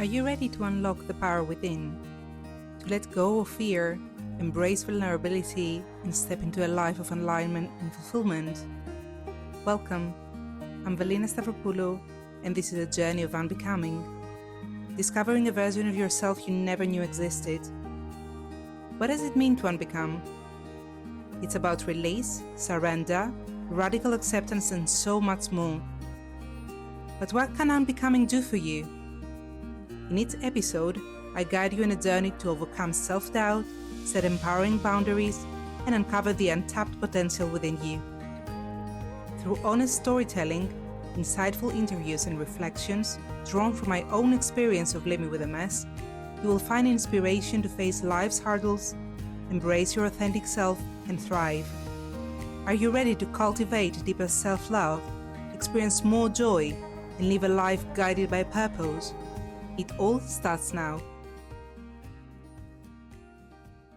Are you ready to unlock the power within? To let go of fear, embrace vulnerability, and step into a life of alignment and fulfillment? Welcome. I'm Valina Stavropoulou, and this is a journey of unbecoming. Discovering a version of yourself you never knew existed. What does it mean to unbecome? It's about release, surrender, radical acceptance, and so much more. But what can unbecoming do for you? In each episode, I guide you on a journey to overcome self-doubt, set empowering boundaries, and uncover the untapped potential within you. Through honest storytelling, insightful interviews and reflections drawn from my own experience of living with MS, you will find inspiration to face life's hurdles, embrace your authentic self, and thrive. Are you ready to cultivate deeper self-love, experience more joy, and live a life guided by purpose? It all starts now.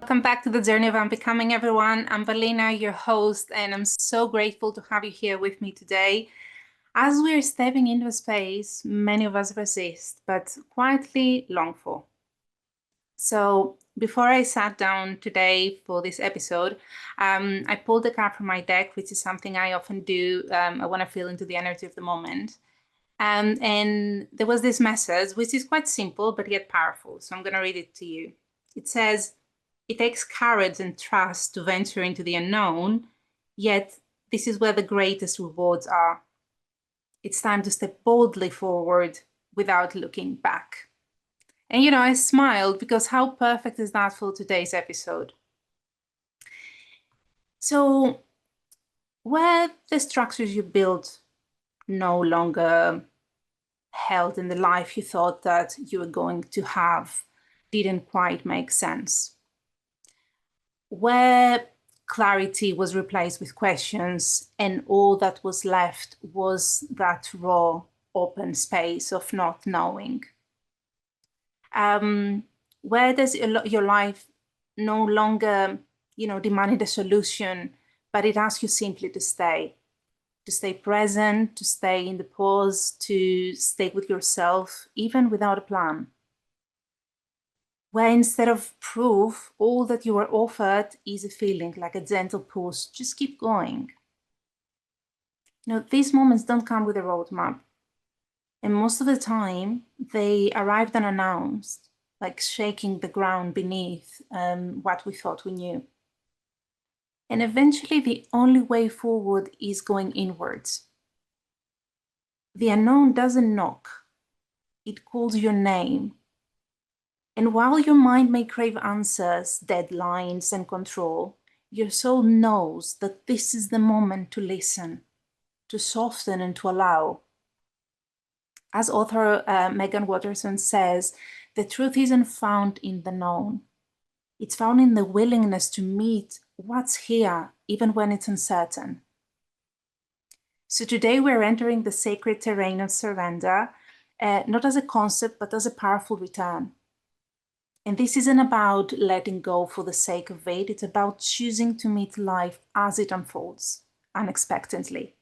Welcome back to the Journey of Unbecoming, everyone. I'm Valina, your host, and I'm so grateful to have you here with me today. As we're stepping into a space many of us resist, but quietly long for. So before I sat down today for this episode, I pulled a card from my deck, which is something I often do. I want to feel into the energy of the moment. And there was this message, which is quite simple, but yet powerful. So I'm going to read it to you. It says, "It takes courage and trust to venture into the unknown, yet this is where the greatest rewards are. It's time to step boldly forward without looking back." And, I smiled because how perfect is that for today's episode? So where the structures you built no longer held in the life you thought that you were going to have didn't quite make sense, where clarity was replaced with questions and all that was left was that raw, open space of not knowing, where does your life no longer, demanded a solution, but it asks you simply to stay present, to stay in the pause, to stay with yourself, even without a plan. Where instead of proof, all that you are offered is a feeling, like a gentle push, just keep going. These moments don't come with a roadmap. And most of the time, they arrived unannounced, like shaking the ground beneath what we thought we knew. And eventually, the only way forward is going inwards. The unknown doesn't knock. It calls your name. And while your mind may crave answers, deadlines, and control, your soul knows that this is the moment to listen, to soften, and to allow. As author Megan Watterson says, the truth isn't found in the known. It's found in the willingness to meet what's here, even when it's uncertain. So today we're entering the sacred terrain of surrender, not as a concept, but as a powerful return. And this isn't about letting go for the sake of it. It's about choosing to meet life as it unfolds, unexpectedly.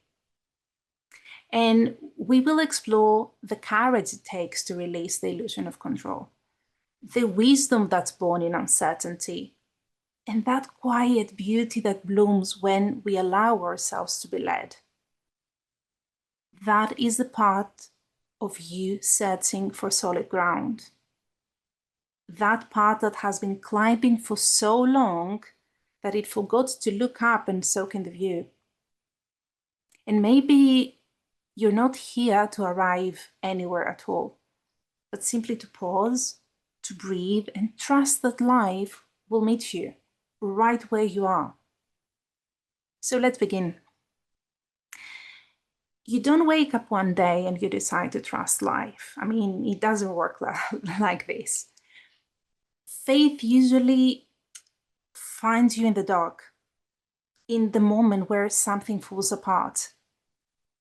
And we will explore the courage it takes to release the illusion of control, the wisdom that's born in uncertainty, and that quiet beauty that blooms when we allow ourselves to be led. That is the part of you searching for solid ground. That part that has been climbing for so long that it forgot to look up and soak in the view. And maybe you're not here to arrive anywhere at all, but simply to pause, to breathe, and trust that life will meet you right where you are. So let's begin. You don't wake up one day and you decide to trust life. It doesn't work like this. Faith usually finds you in the dark, in the moment where something falls apart.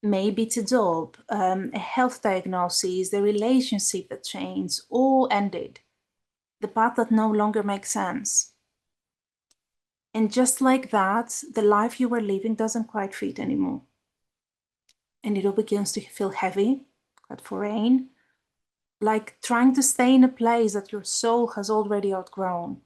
Maybe it's a job, a health diagnosis, the relationship that changed or ended, the path that no longer makes sense. And just like that, the life you were living doesn't quite fit anymore. And it all begins to feel heavy, quite foreign, like trying to stay in a place that your soul has already outgrown.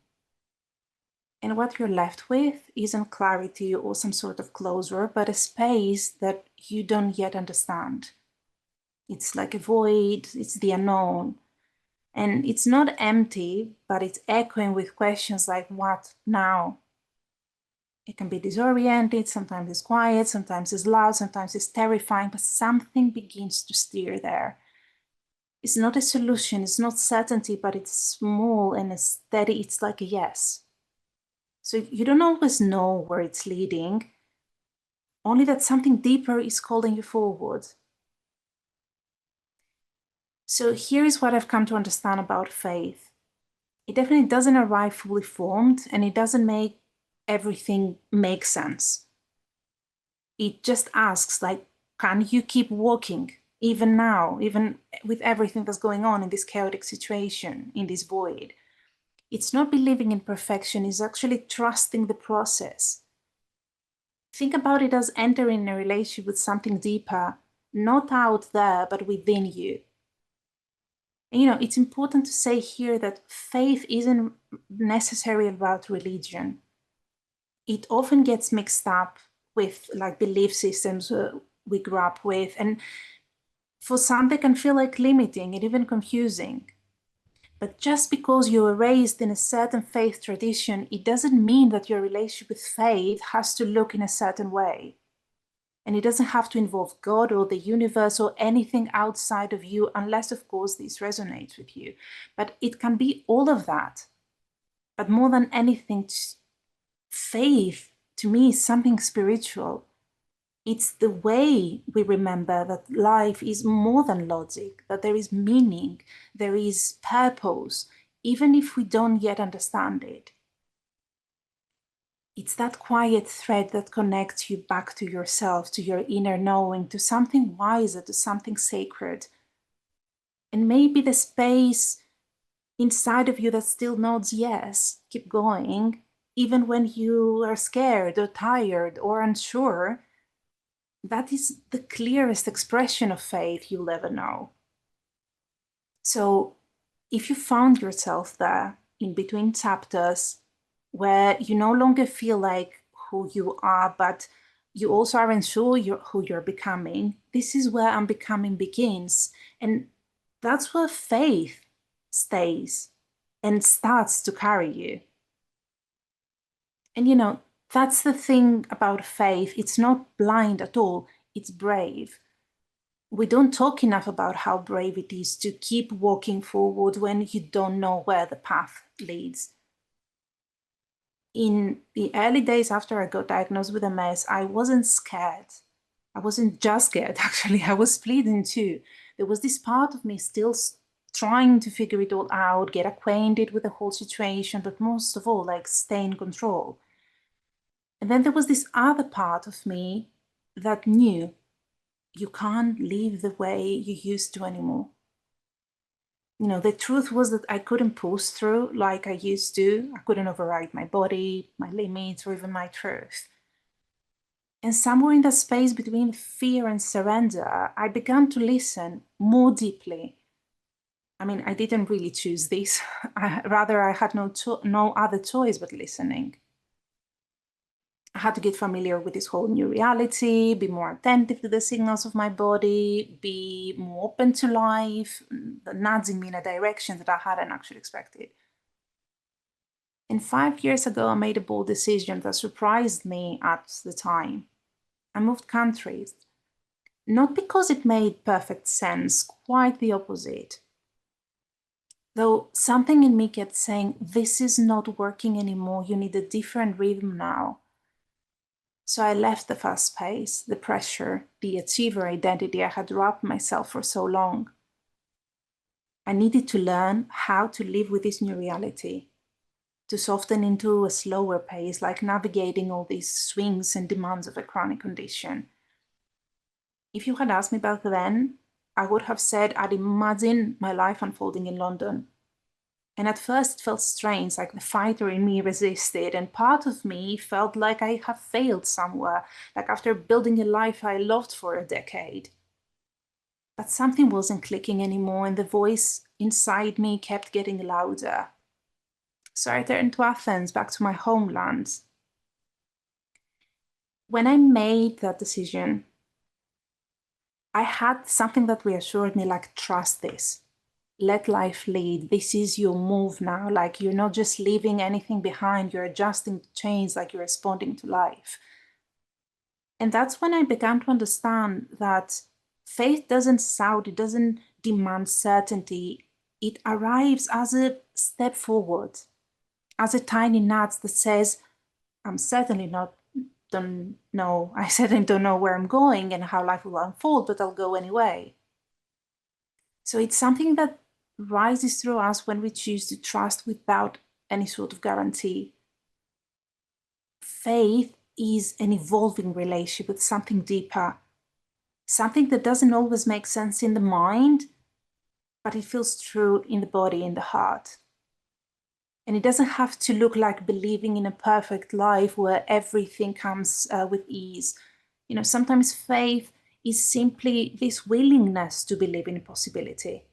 And what you're left with isn't clarity or some sort of closure, but a space that you don't yet understand. It's like a void, it's the unknown. And it's not empty, but it's echoing with questions like, what now? It can be disoriented, sometimes it's quiet, sometimes it's loud, sometimes it's terrifying, but something begins to steer there. It's not a solution, it's not certainty, but it's small and steady. It's like a yes. So you don't always know where it's leading, only that something deeper is calling you forward. So here is what I've come to understand about faith. It definitely doesn't arrive fully formed, and it doesn't make everything make sense. It just asks, like, can you keep walking even now, even with everything that's going on in this chaotic situation, in this void? It's not believing in perfection, it's actually trusting the process. Think about it as entering a relationship with something deeper, not out there, but within you. And, it's important to say here that faith isn't necessarily about religion. It often gets mixed up with like belief systems we grew up with. And for some, they can feel like limiting and even confusing. But just because you were raised in a certain faith tradition, it doesn't mean that your relationship with faith has to look in a certain way. And it doesn't have to involve God or the universe or anything outside of you, unless, of course, this resonates with you. But it can be all of that. But more than anything, faith, to me, is something spiritual. It's the way we remember that life is more than logic, that there is meaning, there is purpose, even if we don't yet understand it. It's that quiet thread that connects you back to yourself, to your inner knowing, to something wiser, to something sacred. And maybe the space inside of you that still nods yes, keep going, even when you are scared or tired or unsure, that is the clearest expression of faith you'll ever know. So if you found yourself there in between chapters where you no longer feel like who you are, but you also aren't sure who you're becoming, this is where Unbecoming begins. And that's where faith stays and starts to carry you. And that's the thing about faith. It's not blind at all, it's brave. We don't talk enough about how brave it is to keep walking forward when you don't know where the path leads. In the early days after I got diagnosed with MS, I wasn't scared. I wasn't just scared, actually. I was bleeding too. There was this part of me still trying to figure it all out, get acquainted with the whole situation, but most of all, like, stay in control. And then there was this other part of me that knew you can't live the way you used to anymore. The truth was that I couldn't push through like I used to. I couldn't override my body, my limits, or even my truth. And somewhere in that space between fear and surrender, I began to listen more deeply. I mean, I didn't really choose this. Rather, I had no other choice but listening. I had to get familiar with this whole new reality, be more attentive to the signals of my body, be more open to life, nudging me in a direction that I hadn't actually expected. And 5 years ago, I made a bold decision that surprised me at the time. I moved countries. Not because it made perfect sense, quite the opposite. Though something in me kept saying, this is not working anymore, you need a different rhythm now. So I left the fast pace, the pressure, the achiever identity I had wrapped myself for so long. I needed to learn how to live with this new reality, to soften into a slower pace, like navigating all these swings and demands of a chronic condition. If you had asked me back then, I would have said I'd imagine my life unfolding in London. And at first it felt strange, like the fighter in me resisted, and part of me felt like I have failed somewhere, like after building a life I loved for a decade. but something wasn't clicking anymore, and the voice inside me kept getting louder. So I returned to Athens, back to my homeland. When I made that decision, I had something that reassured me, like, trust this. Let life lead. This is your move now. Like, you're not just leaving anything behind. You're adjusting to change, like you're responding to life. And that's when I began to understand that faith doesn't shout, it doesn't demand certainty. It arrives as a step forward, as a tiny nudge that says, I'm certainly not, I certainly don't know where I'm going and how life will unfold, but I'll go anyway. So it's something that rises through us when we choose to trust without any sort of guarantee. Faith is an evolving relationship with something deeper, something that doesn't always make sense in the mind, but it feels true in the body, in the heart. And it doesn't have to look like believing in a perfect life where everything comes with ease. You know, sometimes faith is simply this willingness to believe in a possibility.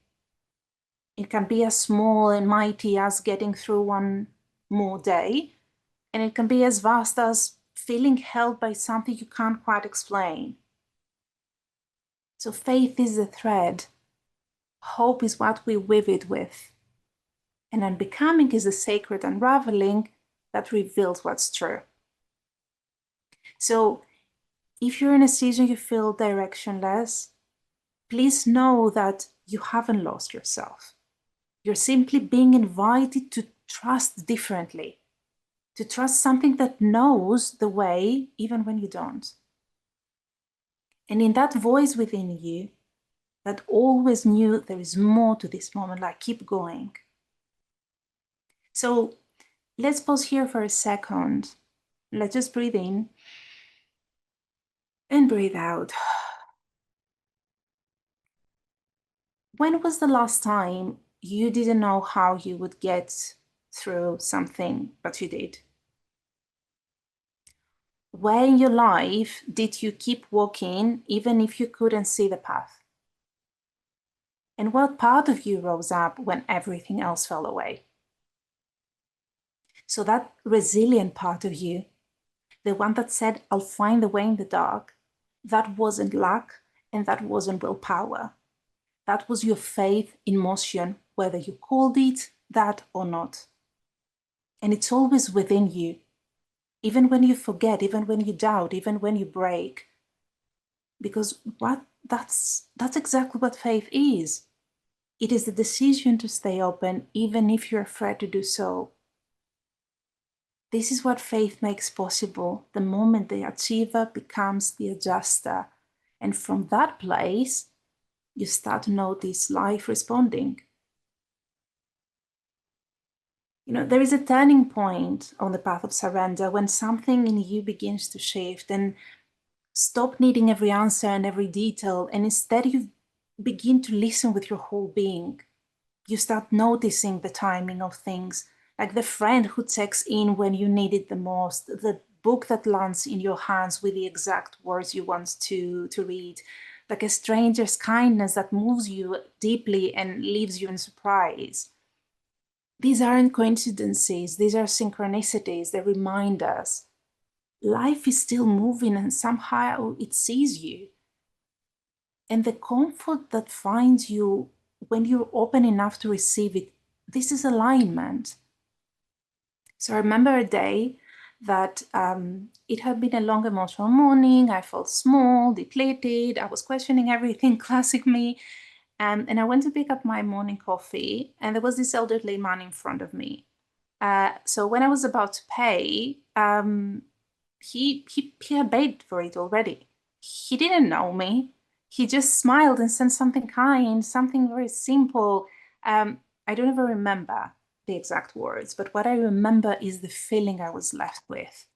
It can be as small and mighty as getting through one more day, and it can be as vast as feeling held by something you can't quite explain. So faith is the thread. Hope is what we weave it with. And unbecoming is the sacred unraveling that reveals what's true. So if you're in a season you feel directionless, please know that you haven't lost yourself. You're simply being invited to trust differently, to trust something that knows the way even when you don't. And in that voice within you that always knew there is more to this moment, like, keep going. So let's pause here for a second. Let's just breathe in and breathe out. When was the last time you didn't know how you would get through something, but you did? Where in your life did you keep walking even if you couldn't see the path? And what part of you rose up when everything else fell away? So that resilient part of you, the one that said, I'll find the way in the dark, that wasn't luck and that wasn't willpower. That was your faith in motion, whether you called it that or not. And it's always within you, even when you forget, even when you doubt, even when you break. Because that's exactly what faith is. It is the decision to stay open, even if you're afraid to do so. This is what faith makes possible, the moment the achiever becomes the adjuster. And from that place, you start to notice life responding. You know, there is a turning point on the path of surrender when something in you begins to shift and stop needing every answer and every detail, and instead you begin to listen with your whole being. You start noticing the timing of things, like the friend who checks in when you need it the most, the book that lands in your hands with the exact words you want to read, like a stranger's kindness that moves you deeply and leaves you in surprise. These aren't coincidences, these are synchronicities. They remind us life is still moving and somehow it sees you. And the comfort that finds you when you're open enough to receive it, this is alignment. So I remember a day that it had been a long emotional morning. I felt small, depleted. I was questioning everything, classic me. And I went to pick up my morning coffee, and there was this elderly man in front of me. So when I was about to pay, he had paid for it already. He didn't know me. He just smiled and said something kind, something very simple. I don't even remember the exact words, but what I remember is the feeling I was left with.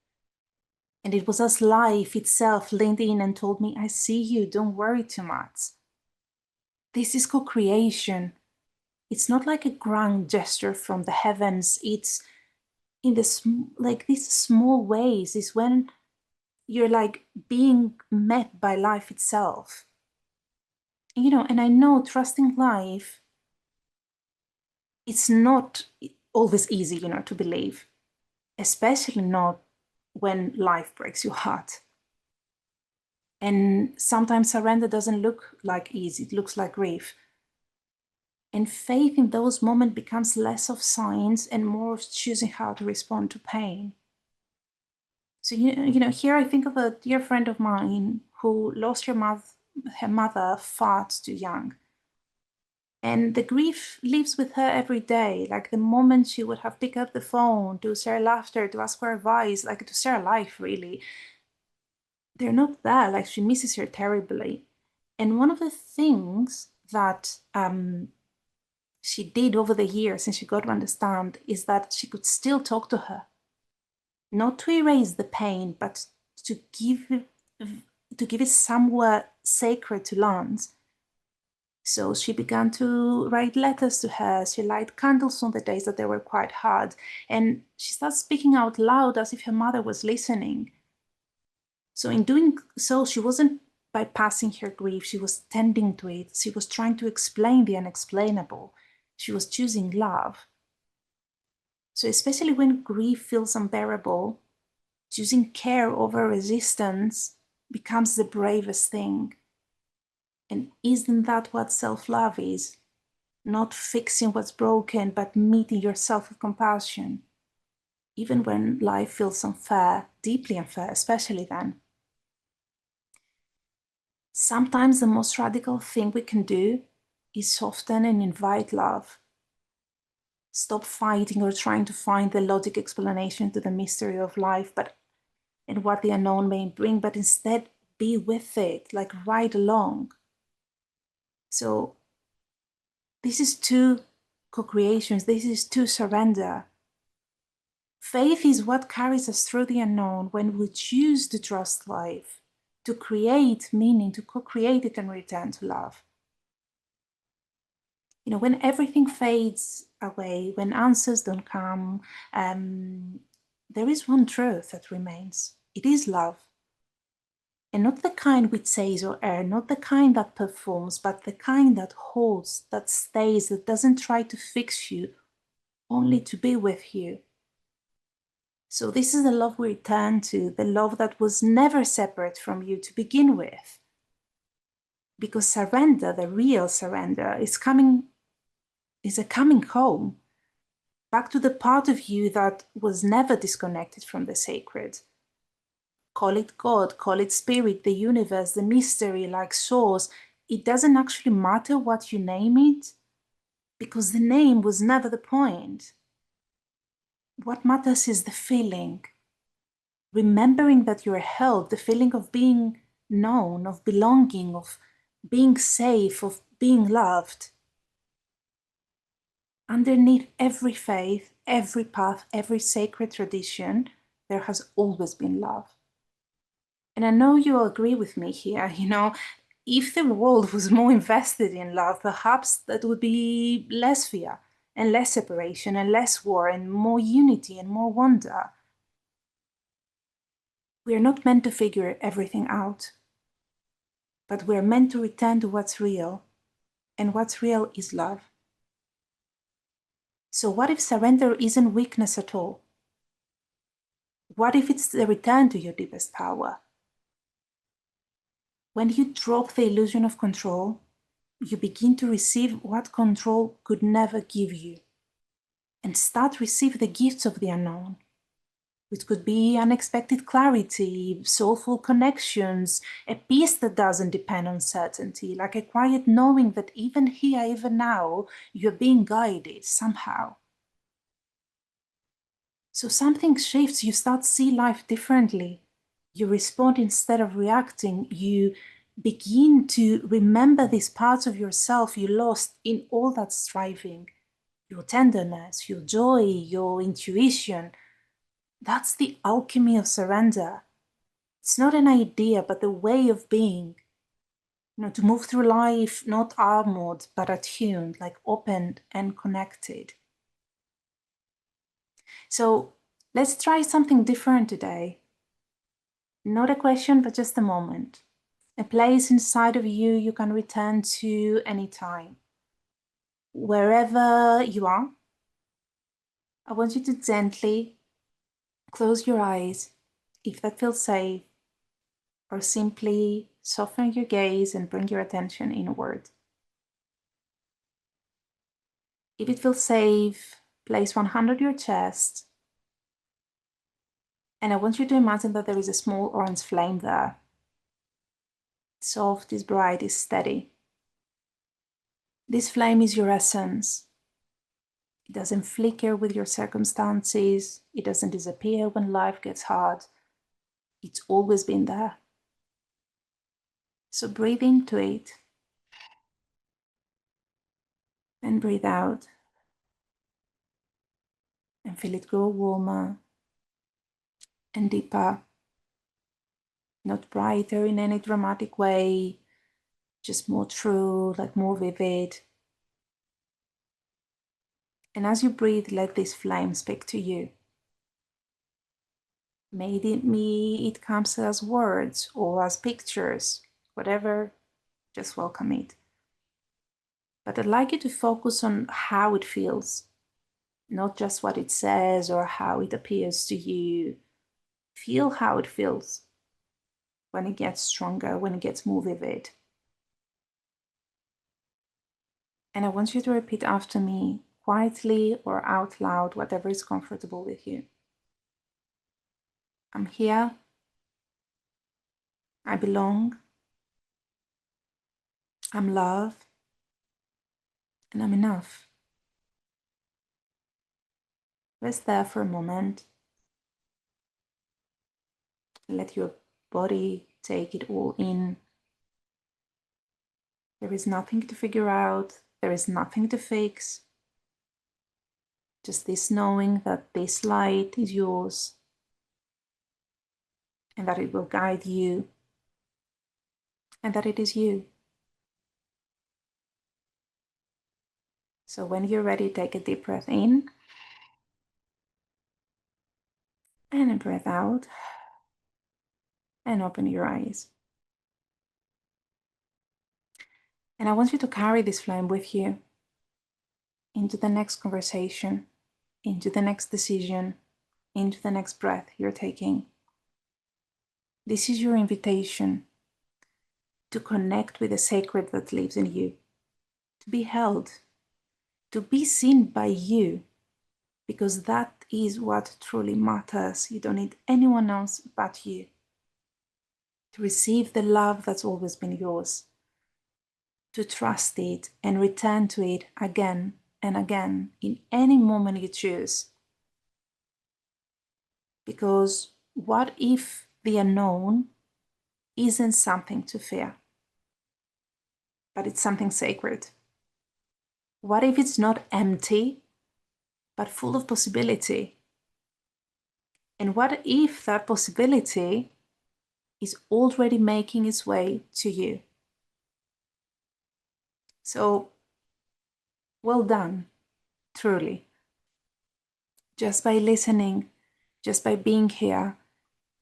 And it was as life itself leaned in and told me, I see you, don't worry too much. This is co-creation. It's not like a grand gesture from the heavens. It's in like these small ways is when you're like being met by life itself. And I know trusting life, it's not always easy, to believe, especially not when life breaks your heart. And sometimes surrender doesn't look like easy, it looks like grief. And faith in those moments becomes less of science and more of choosing how to respond to pain. So, here I think of a dear friend of mine who lost her mother far too young. And the grief lives with her every day. Like the moment she would have picked up the phone to share laughter, to ask for advice, like to share life, really. They're not there. Like she misses her terribly. And one of the things that she did over the years and she got to understand is that she could still talk to her, not to erase the pain, but to give it somewhere sacred to land. So she began to write letters to her. She lighted candles on the days that they were quite hard. And she started speaking out loud as if her mother was listening. So in doing so, she wasn't bypassing her grief. She was tending to it. She was trying to explain the unexplainable. She was choosing love. So especially when grief feels unbearable, choosing care over resistance becomes the bravest thing. And isn't that what self-love is? Not fixing what's broken, but meeting yourself with compassion, even when life feels unfair, deeply unfair, especially then. Sometimes the most radical thing we can do is soften and invite love. Stop fighting or trying to find the logic explanation to the mystery of life, and what the unknown may bring, but instead be with it, like ride along. So this is two co-creations, this is two surrender. Faith is what carries us through the unknown when we choose to trust life, to create meaning, to co-create it and return to love. When everything fades away, when answers don't come, there is one truth that remains. It is love. And not the kind which says or err, not the kind that performs, but the kind that holds, that stays, that doesn't try to fix you, only to be with you. So this is the love we return to, the love that was never separate from you to begin with. Because surrender, the real surrender, is a coming home, back to the part of you that was never disconnected from the sacred. Call it God, call it spirit, the universe, the mystery, like source. It doesn't actually matter what you name it, because the name was never the point. What matters is the feeling. Remembering that you're held, the feeling of being known, of belonging, of being safe, of being loved. Underneath every faith, every path, every sacred tradition, there has always been love. And I know you'll agree with me here, if the world was more invested in love, perhaps that would be less fear and less separation and less war and more unity and more wonder. We are not meant to figure everything out, but we are meant to return to what's real, and what's real is love. So what if surrender isn't weakness at all? What if it's the return to your deepest power? When you drop the illusion of control, you begin to receive what control could never give you, and start receive the gifts of the unknown, which could be unexpected clarity, soulful connections, a peace that doesn't depend on certainty, like a quiet knowing that even here, even now, you're being guided somehow. So something shifts, you start to see life differently. You respond instead of reacting. You begin to remember these parts of yourself you lost in all that striving. Your tenderness, your joy, your intuition. That's the alchemy of surrender. It's not an idea, but the way of being. To move through life not armored, but attuned, like open and connected. So let's try something different today. Not a question, but just a moment. a place inside of you you can return to anytime. Wherever you are, I want you to gently close your eyes if that feels safe, or simply soften your gaze and bring your attention inward. If it feels safe, place one hand on your chest, and I want you to imagine that there is a small orange flame there. Soft, is bright, is steady. This flame is your essence. It doesn't flicker with your circumstances. It doesn't disappear when life gets hard. It's always been there. So breathe into it and breathe out, and feel it grow warmer and deeper. Not brighter in any dramatic way, just more true, like more vivid. And as you breathe, let this flame speak to you. Maybe it comes as words or as pictures, whatever, just welcome it. But I'd like you to focus on how it feels, not just what it says or how it appears to you. Feel how it feels when it gets stronger, when it gets more vivid. And I want you to repeat after me, quietly or out loud, whatever is comfortable with you. I'm here. I belong. I'm loved. And I'm enough. Rest there for a moment. Let your body take it all in. There is nothing to figure out. There is nothing to fix. Just this knowing that this light is yours and that it will guide you and that it is you. So when you're ready, take a deep breath in and a breath out and open your eyes. And I want you to carry this flame with you into the next conversation, into the next decision, into the next breath you're taking. This is your invitation to connect with the sacred that lives in you, to be held, to be seen by you, because that is what truly matters. You don't need anyone else but you to receive the love that's always been yours, to trust it and return to it again and again in any moment you choose. Because what if the unknown isn't something to fear, but it's something sacred? What if it's not empty, but full of possibility? And what if that possibility is already making its way to you? So, well done, truly. Just by listening, just by being here,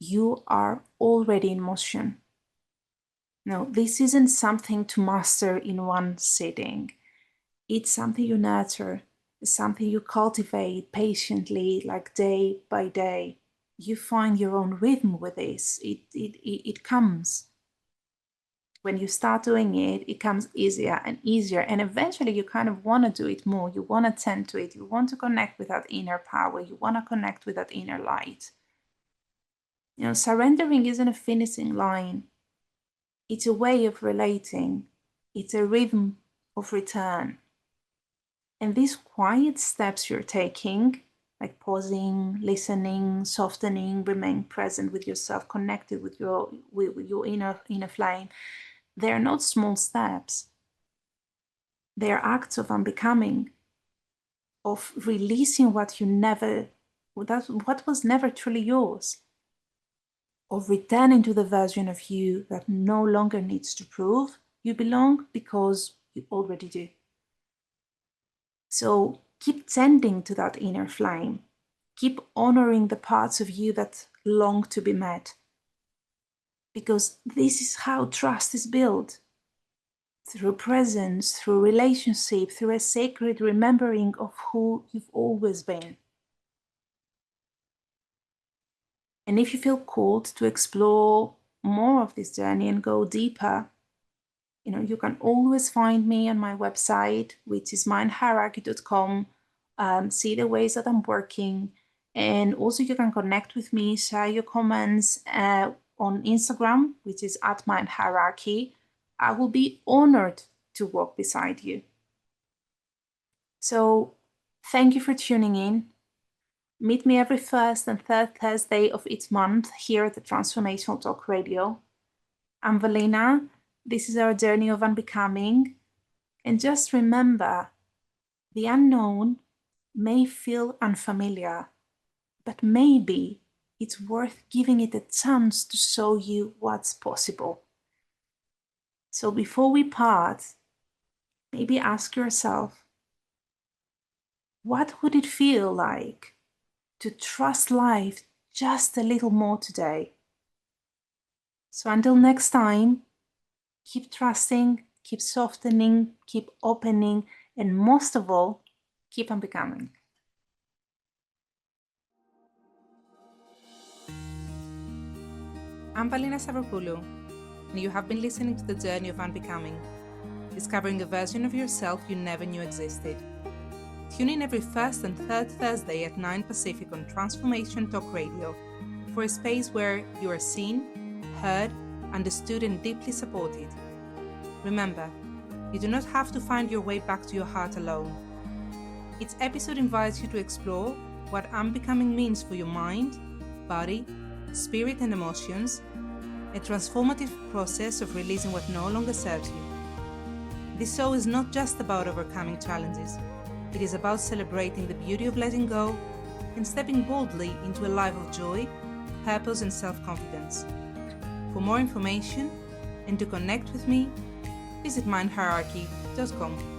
you are already in motion. No, this isn't something to master in one sitting. It's something you nurture. It's something you cultivate patiently, like day by day. You find your own rhythm with this. It comes. When you start doing it, it comes easier and easier. And eventually you kind of want to do it more. You want to tend to it. You want to connect with that inner power. You want to connect with that inner light. You know, surrendering isn't a finishing line. It's a way of relating. It's a rhythm of return. And these quiet steps you're taking, like pausing, listening, softening, remain present with yourself, connected with your inner flame, they're not small steps. They're acts of unbecoming, of releasing what was never truly yours, of returning to the version of you that no longer needs to prove you belong because you already do. So keep tending to that inner flame. Keep honoring the parts of you that long to be met. because this is how trust is built. Through presence, through relationship, through a sacred remembering of who you've always been. And if you feel called to explore more of this journey and go deeper, you can always find me on my website, which is mindhierarchy.com, see the ways that I'm working. And also you can connect with me, share your comments on Instagram, which is @mindhierarchy. I will be honored to walk beside you. So thank you for tuning in. Meet me every first and third Thursday of each month here at the Transformational Talk Radio. I'm Valina. This is our journey of unbecoming. And just remember, the unknown may feel unfamiliar, but maybe it's worth giving it a chance to show you what's possible. So before we part, maybe ask yourself, what would it feel like to trust life just a little more today? So until next time, keep trusting, keep softening, keep opening, and most of all, keep unbecoming. I'm Valina Stavropoulou, and you have been listening to the journey of unbecoming, discovering a version of yourself you never knew existed. Tune in every first and third Thursday at 9 Pacific on Transformation Talk Radio for a space where you are seen, heard, understood, and deeply supported. Remember, you do not have to find your way back to your heart alone. Each episode invites you to explore what unbecoming means for your mind, body, spirit, and emotions, a transformative process of releasing what no longer serves you. This show is not just about overcoming challenges. It is about celebrating the beauty of letting go and stepping boldly into a life of joy, purpose, and self-confidence. For more information and to connect with me, visit mindhierarchy.com.